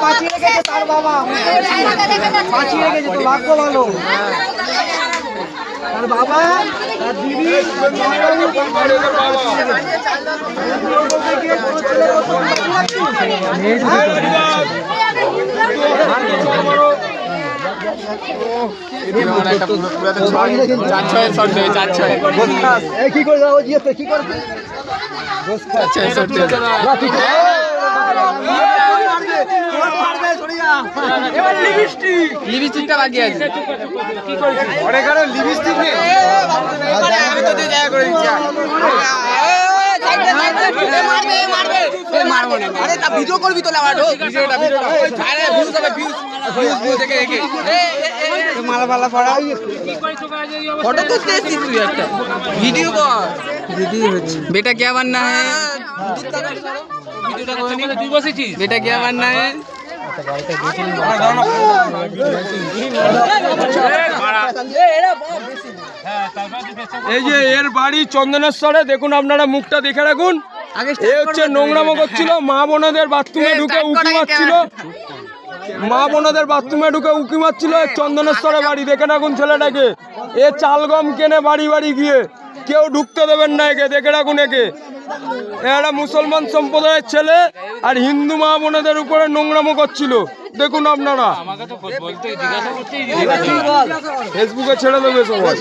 বাঁচিয়ে রেখেছে তার বাবা, বাঁচিয়ে রেখেছে তো, ভাগ্য ভালো। তার বাবা, তার দিদি, কি করে লিপস্টিকটা বাকি আছে। লিপস্টিক ভিডিও করবি তো মালা পড়া ফটো তুলতে এসেছিস তুই একটা ভিডিও কর। ভিডিও হচ্ছে বেটা क्या बनना है, बेटा क्या बनना है। এই যে এর বাড়ি চন্দনেশ্বরে, দেখুন আপনারা মুখটা দেখে রাখুন। এ হচ্ছে নোংরামো করছিল, মা বোনদের বাথরুমে ঢুকে উকি মারছিল, মা বোনদের বাথরুমে ঢুকে উকি মারছিল। চন্দনেশ্বরে বাড়ি, দেখে রাখুন ছেলেটাকে। এ চাল গম কেনে বাড়ি বাড়ি গিয়ে, কেউ ঢুকতে দেবেন না একে, দেখে রাখুন একে। এরা মুসলমান সম্প্রদায়ের ছেলে আর হিন্দু মা বোনদের উপরে নোংরামো করছিল, দেখুন আপনারা। ফেসবুকে ছেড়ে দেবে সবাই।